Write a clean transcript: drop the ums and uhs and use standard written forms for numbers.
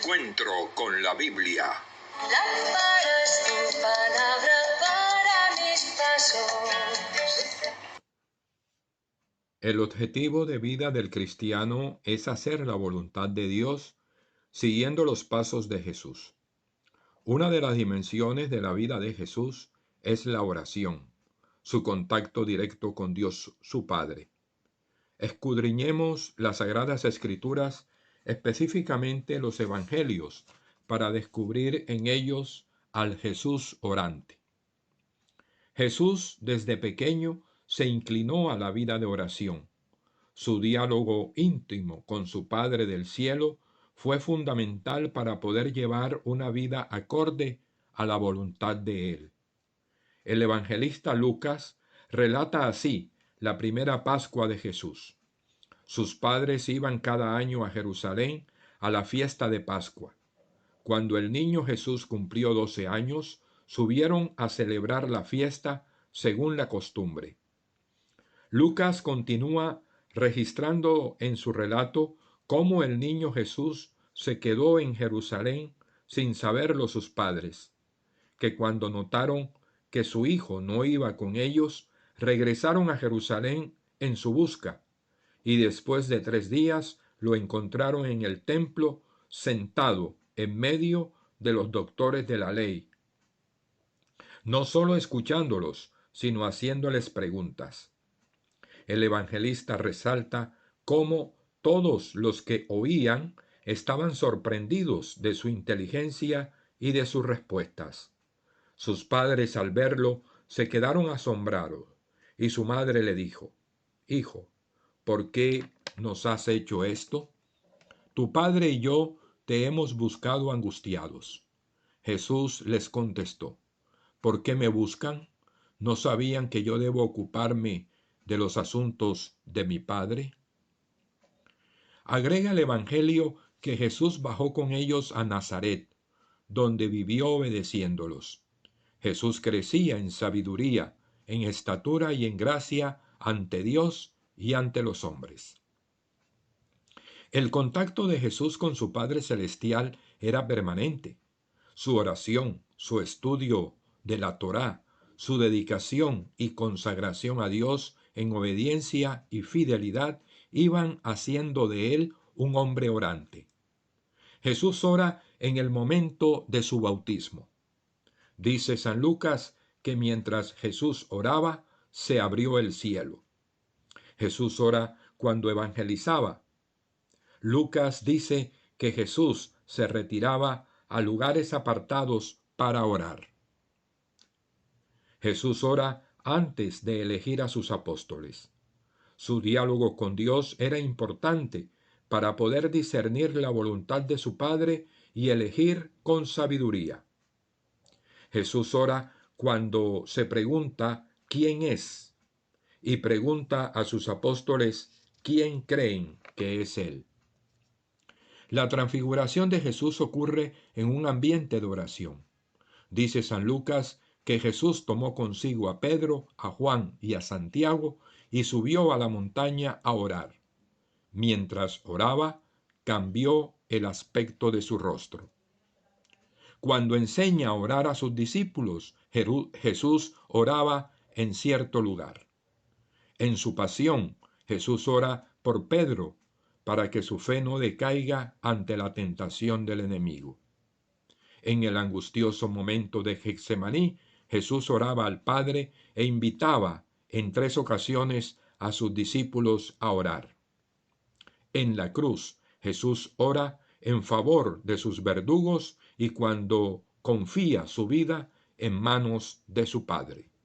encuentro con la Biblia. Lámpara es tu palabra para mis pasos. El objetivo de vida del cristiano es hacer la voluntad de Dios siguiendo los pasos de Jesús. Una de las dimensiones de la vida de Jesús es la oración, su contacto directo con Dios su Padre. Escudriñemos las Sagradas Escrituras, específicamente los Evangelios, para descubrir en ellos al Jesús orante. Jesús desde pequeño se inclinó a la vida de oración. Su diálogo íntimo con su Padre del cielo fue fundamental para poder llevar una vida acorde a la voluntad de Él. El evangelista Lucas relata así la primera Pascua de Jesús. Sus padres iban cada año a Jerusalén a la fiesta de Pascua. Cuando el niño Jesús cumplió 12 años, subieron a celebrar la fiesta según la costumbre. Lucas continúa registrando en su relato cómo el niño Jesús se quedó en Jerusalén sin saberlo sus padres, que cuando notaron que su hijo no iba con ellos, regresaron a Jerusalén en su busca, y después de 3 días lo encontraron en el templo sentado en medio de los doctores de la ley, no solo escuchándolos, sino haciéndoles preguntas. El evangelista resalta cómo todos los que oían estaban sorprendidos de su inteligencia y de sus respuestas. Sus padres al verlo se quedaron asombrados, y su madre le dijo: «Hijo, ¿por qué nos has hecho esto? Tu padre y yo te hemos buscado angustiados». Jesús les contestó: «¿Por qué me buscan? ¿No sabían que yo debo ocuparme de los asuntos de mi Padre?». Agrega el Evangelio que Jesús bajó con ellos a Nazaret, donde vivió obedeciéndolos. Jesús crecía en sabiduría, en estatura y en gracia ante Dios y ante los hombres. El contacto de Jesús con su Padre Celestial era permanente. Su oración, su estudio de la Torá, su dedicación y consagración a Dios en obediencia y fidelidad iban haciendo de él un hombre orante. Jesús ora en el momento de su bautismo. Dice San Lucas que mientras Jesús oraba, se abrió el cielo. Jesús ora cuando evangelizaba. Lucas dice que Jesús se retiraba a lugares apartados para orar. Jesús ora antes de elegir a sus apóstoles. Su diálogo con Dios era importante para poder discernir la voluntad de su Padre y elegir con sabiduría. Jesús ora cuando se pregunta quién es y pregunta a sus apóstoles quién creen que es Él. La transfiguración de Jesús ocurre en un ambiente de oración. Dice San Lucas que Jesús tomó consigo a Pedro, a Juan y a Santiago y subió a la montaña a orar. Mientras oraba, cambió el aspecto de su rostro. Cuando enseña a orar a sus discípulos, Jesús oraba en cierto lugar. En su pasión, Jesús ora por Pedro para que su fe no decaiga ante la tentación del enemigo. En el angustioso momento de Getsemaní, Jesús oraba al Padre e invitaba en 3 ocasiones a sus discípulos a orar. En la cruz, Jesús ora en favor de sus verdugos y cuando confía su vida en manos de su Padre.